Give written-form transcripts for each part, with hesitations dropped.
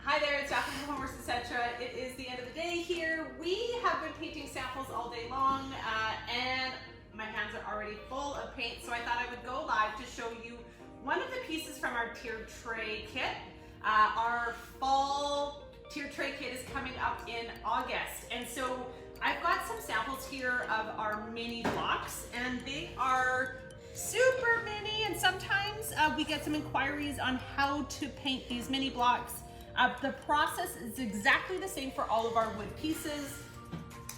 Hi there, it's Daphne from Farmhouse, etc. It is the end of the day here. We have been painting samples all day long and my hands are already full of paint, so I thought I would go live to show you one of the pieces from our tiered tray kit. Our fall tiered tray kit is coming up in August, and so I've got some samples here of our mini blocks, and they are super mini, and sometimes we get some inquiries on how to paint these mini blocks. The process is exactly the same for all of our wood pieces.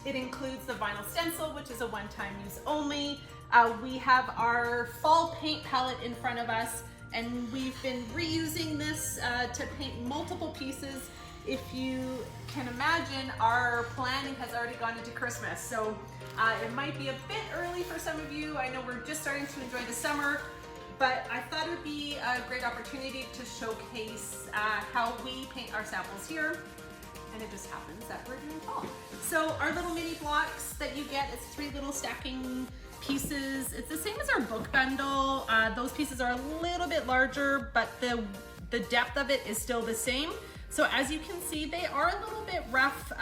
It includes the vinyl stencil, which is a one-time use only. We have our fall paint palette in front of us, and we've been reusing this to paint multiple pieces. If you can imagine, our planning has already gone into Christmas, so it might be a bit early for some of you. I know we're just starting to enjoy the summer, but I thought it would be a great opportunity to showcase how we paint our samples here. And it just happens that we're doing fall. So our little mini blocks that you get, it's 3 little stacking pieces. It's the same as our book bundle. Those pieces are a little bit larger, but the depth of it is still the same. So as you can see, they are a little bit rough.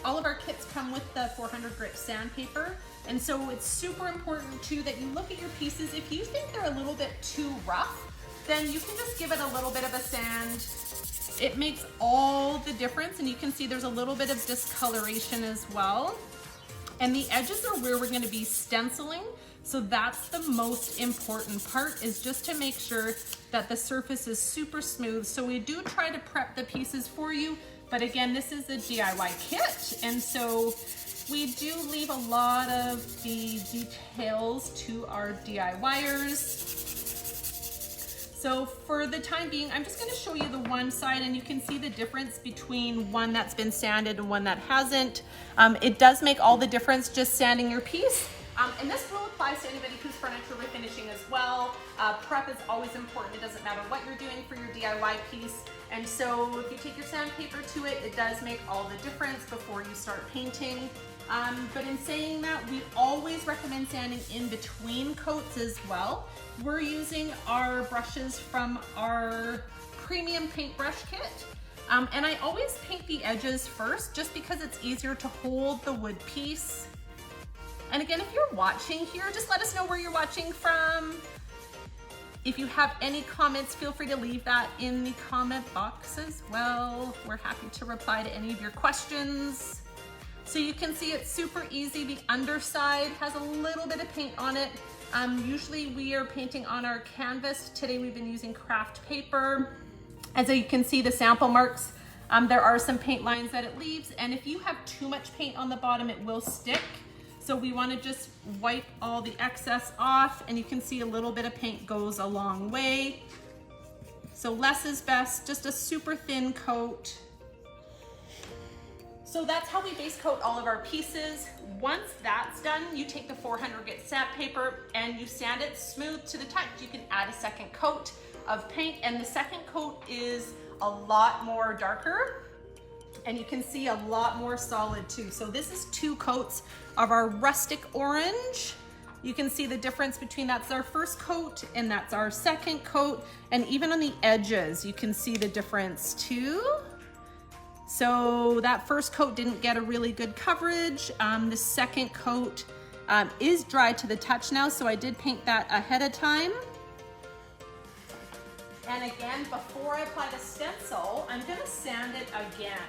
All of our kits come with the 400 grit sandpaper. And so it's super important too that you look at your pieces. If you think they're a little bit too rough, then you can just give it a little bit of a sand. It makes all the difference, and you can see there's a little bit of discoloration as well. And the edges are where we're gonna be stenciling. So that's the most important part, is just to make sure that the surface is super smooth. So we do try to prep the pieces for you, but again, this is a DIY kit, and so we do leave a lot of the details to our DIYers. So for the time being, I'm just gonna show you the one side, and you can see the difference between one that's been sanded and one that hasn't. It does make all the difference just sanding your piece. And this rule applies to anybody who's furniture refinishing as well. Prep is always important. It doesn't matter what you're doing for your DIY piece. And so if you take your sandpaper to it, it does make all the difference before you start painting. But in saying that, we always recommend sanding in between coats as well. We're using our brushes from our premium paintbrush kit. And I always paint the edges first, just because it's easier to hold the wood piece. And again, if you're watching here, just let us know where you're watching from. If you have any comments, feel free to leave that in the comment box as well. We're happy to reply to any of your questions. So you can see it's super easy. The underside has a little bit of paint on it. Usually we are painting on our canvas. Today we've been using craft paper. As you can see the sample marks, there are some paint lines that it leaves. And if you have too much paint on the bottom, it will stick. So we want to just wipe all the excess off, and you can see a little bit of paint goes a long way. So less is best, just a super thin coat. So that's how we base coat all of our pieces. Once that's done, you take the 400 grit sandpaper and you sand it smooth to the touch. You can add a second coat of paint, and the second coat is a lot more darker, and you can see a lot more solid too. So this is 2 coats of our rustic orange. You can see the difference between that's our first coat and that's our second coat. And even on the edges, you can see the difference too. So that first coat didn't get a really good coverage. The second coat is dry to the touch now, so I did paint that ahead of time. And again, before I apply the stencil, I'm gonna sand it again.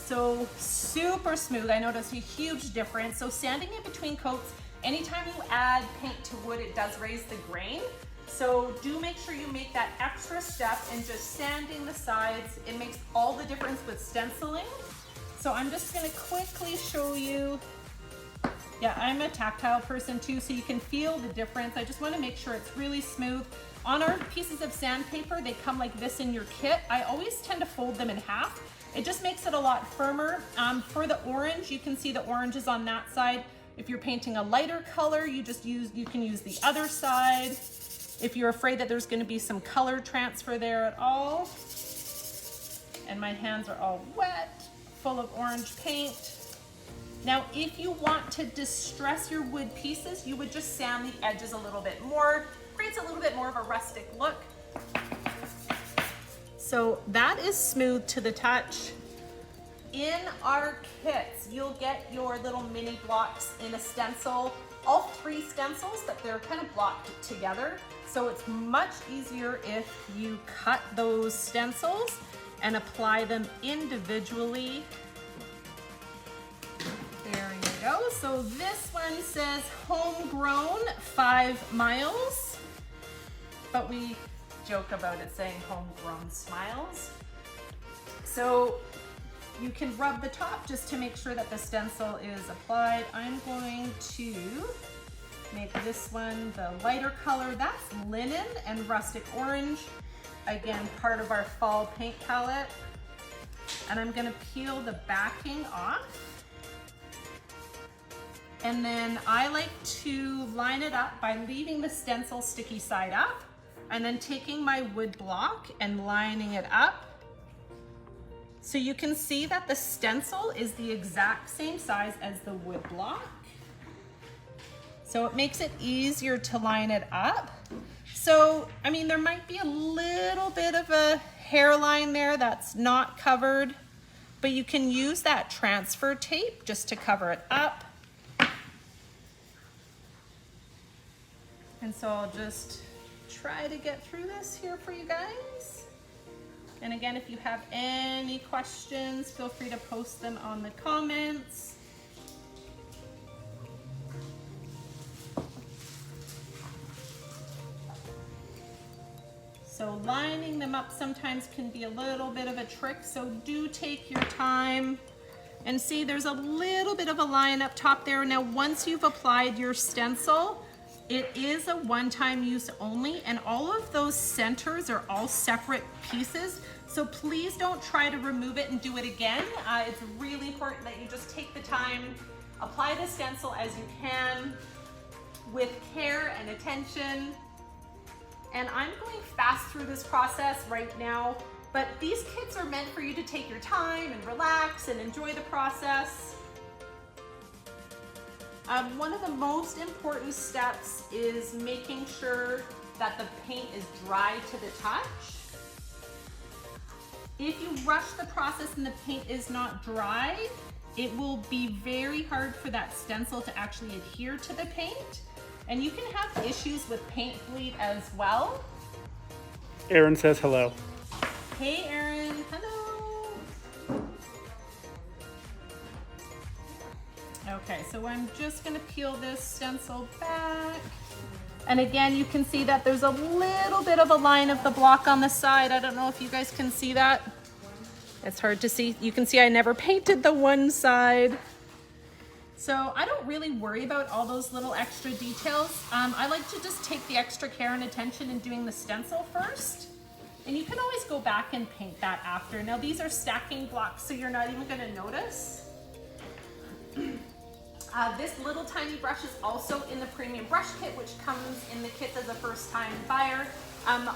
So super smooth. I noticed a huge difference. So sanding in between coats, anytime you add paint to wood, it does raise the grain. So do make sure you make that extra step in just sanding the sides. It makes all the difference with stenciling. So I'm just gonna quickly show you. Yeah, I'm a tactile person too, so you can feel the difference. I just wanna make sure it's really smooth. On our pieces of sandpaper, they come like this in your kit. I always tend to fold them in half. It just makes it a lot firmer. For the orange, you can see the orange is on that side. If you're painting a lighter color, you can use the other side. If you're afraid that there's gonna be some color transfer there at all. And my hands are all wet, full of orange paint. Now, if you want to distress your wood pieces, you would just sand the edges a little bit more. Creates a little bit more of a rustic look. So that is smooth to the touch. In our kits, you'll get your little mini blocks in a stencil, all 3 stencils, but they're kind of blocked together. So it's much easier if you cut those stencils and apply them individually. There you go. So this one says homegrown 5 miles, but we joke about it saying homegrown smiles. So you can rub the top just to make sure that the stencil is applied. I'm going to make this one the lighter color. That's linen and rustic orange. Again, part of our fall paint palette. And I'm gonna peel the backing off. And then I like to line it up by leaving the stencil sticky side up and then taking my wood block and lining it up. So you can see that the stencil is the exact same size as the wood block. So it makes it easier to line it up. So, I mean, there might be a little bit of a hairline there that's not covered, but you can use that transfer tape just to cover it up. And so I'll just try to get through this here for you guys. And again, if you have any questions, feel free to post them on the comments. So lining them up sometimes can be a little bit of a trick, so do take your time. And see, there's a little bit of a line up top there. Now, once you've applied your stencil, it is a one-time use only, and all of those centers are all separate pieces. So please don't try to remove it and do it again. It's really important that you just take the time, apply the stencil as you can with care and attention. And I'm going fast through this process right now, but these kits are meant for you to take your time and relax and enjoy the process. One of the most important steps is making sure that the paint is dry to the touch. If you rush the process and the paint is not dry, it will be very hard for that stencil to actually adhere to the paint. And you can have issues with paint bleed as well. Erin says hello. Hey Erin, hello. Okay, so I'm just gonna peel this stencil back. And again, you can see that there's a little bit of a line of the block on the side. I don't know if you guys can see that. It's hard to see. You can see I never painted the one side. So I don't really worry about all those little extra details. I like to just take the extra care and attention in doing the stencil first. And you can always go back and paint that after. Now these are stacking blocks, so you're not even gonna notice. This little tiny brush is also in the premium brush kit, which comes in the kit as a first time buyer.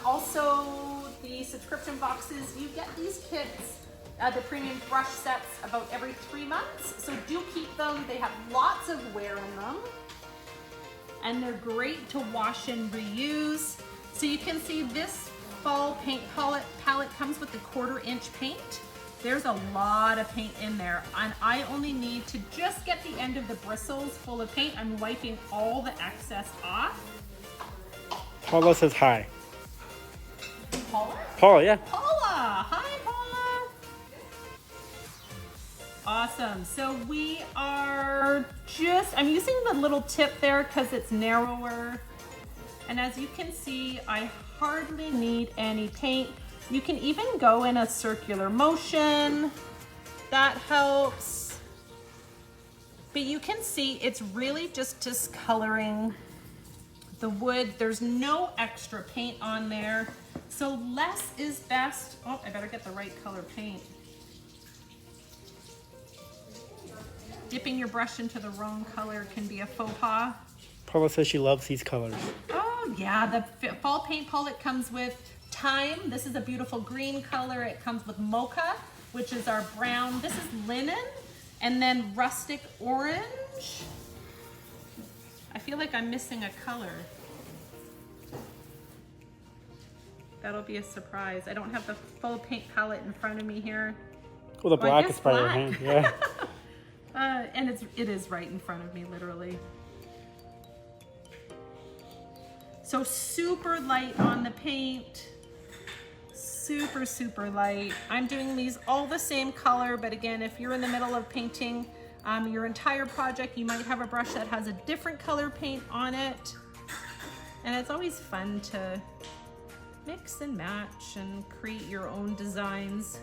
Also the subscription boxes, you get these kits, the premium brush sets, about every 3 months. So do keep them. They have lots of wear in them. And they're great to wash and reuse. So you can see this fall paint palette comes with the 1/4 inch paint. There's a lot of paint in there. And I only need to just get the end of the bristles full of paint. I'm wiping all the excess off. Paula says hi. Paula? Paula, yeah. Paula! Hi, Paula! Awesome. So we are I'm using the little tip there because it's narrower. And as you can see, I hardly need any paint. You can even go in a circular motion. That helps. But you can see it's really just discoloring the wood. There's no extra paint on there. So less is best. Oh, I better get the right color paint. Dipping your brush into the wrong color can be a faux pas. Paula says she loves these colors. Oh yeah, the fall paint palette comes with Thyme. This is a beautiful green color. It comes with Mocha, which is our brown. This is Linen, and then Rustic Orange. I feel like I'm missing a color. That'll be a surprise. I don't have the full paint palette in front of me here. Oh, the Well, I black guess is by your black. hand. Yeah. And it is right in front of me, literally. So super light on the paint. Super, super light. I'm doing these all the same color, but again, if you're in the middle of painting your entire project, you might have a brush that has a different color paint on it. And it's always fun to mix and match and create your own designs.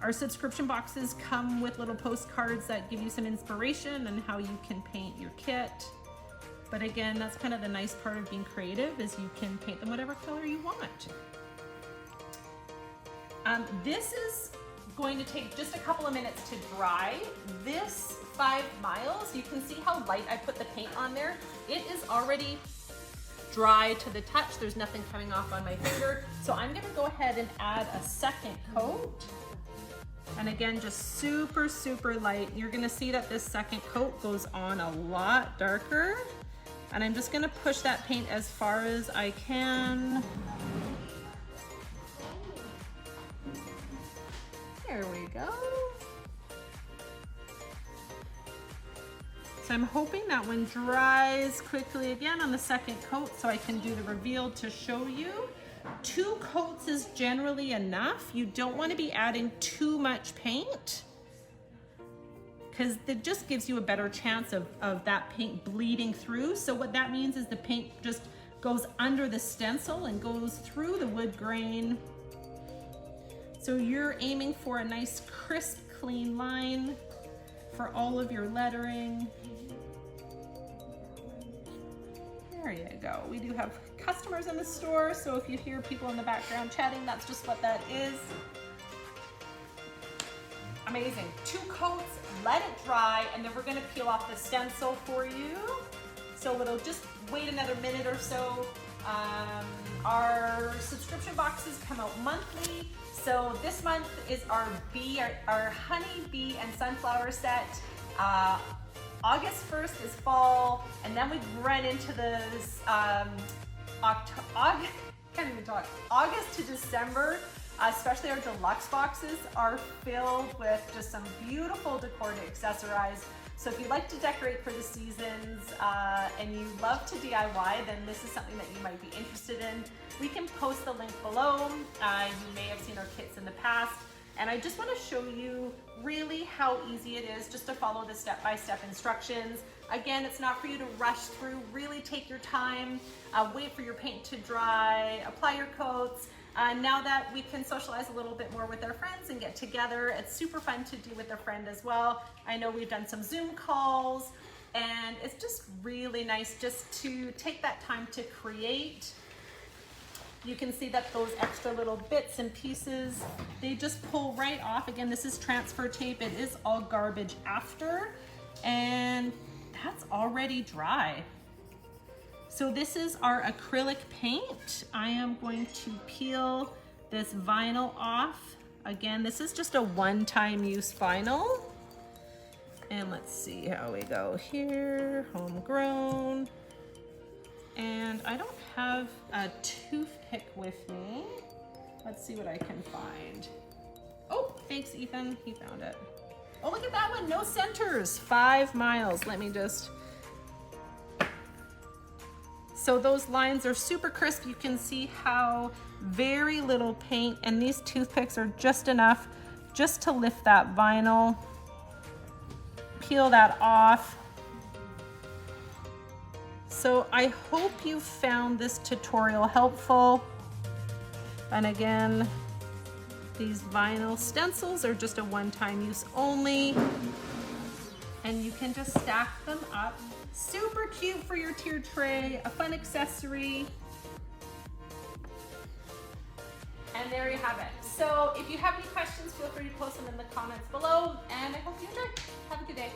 Our subscription boxes come with little postcards that give you some inspiration on how you can paint your kit. But again, that's kind of the nice part of being creative, is you can paint them whatever color you want. This is going to take just a couple of minutes to dry. This 5 miles, you can see how light I put the paint on there. It is already dry to the touch. There's nothing coming off on my finger. So I'm gonna go ahead and add a second coat. And again, just super, super light. You're gonna see that this second coat goes on a lot darker. And I'm just gonna push that paint as far as I can. There we go. So I'm hoping that one dries quickly again on the second coat so I can do the reveal to show you. 2 coats is generally enough. You don't want to be adding too much paint, because it just gives you a better chance of that paint bleeding through. So what that means is the paint just goes under the stencil and goes through the wood grain. So you're aiming for a nice crisp, clean line for all of your lettering. There you go. We do have customers in the store, so if you hear people in the background chatting, that's just what that is. Amazing. 2 coats, let it dry, and then we're gonna peel off the stencil for you. So it'll just wait another minute or so. Our subscription boxes come out monthly. So this month is our honey, bee, and sunflower set. August 1st is fall, and then we run into this August to December. Especially our deluxe boxes are filled with just some beautiful decor to accessorize. So if you like to decorate for the seasons and you love to DIY, then this is something that you might be interested in. We can post the link below. You may have seen our kits in the past. And I just want to show you really how easy it is just to follow the step-by-step instructions. Again, it's not for you to rush through. Really take your time, wait for your paint to dry, apply your coats. Now that we can socialize a little bit more with our friends and get together, it's super fun to do with a friend as well. I know we've done some Zoom calls, and it's just really nice just to take that time to create. You can see that those extra little bits and pieces, they just pull right off. Again, this is transfer tape. It is all garbage after, and that's already dry. So this is our acrylic paint. I am going to peel this vinyl off. Again, this is just a one-time use vinyl. And let's see how we go here. Homegrown. And I don't have a toothpick with me. Let's see what I can find. Oh, thanks, Ethan. He found it. Oh, look at that one. No centers. 5 miles. Let me just... So those lines are super crisp. You can see how very little paint, and these toothpicks are just enough just to lift that vinyl. Peel that off. So I hope you found this tutorial helpful. And again, these vinyl stencils are just a one-time use only. And you can just stack them up. Super cute for your tier tray, a fun accessory. And there you have it. So if you have any questions, feel free to post them in the comments below. And I hope you enjoy. Have a good day.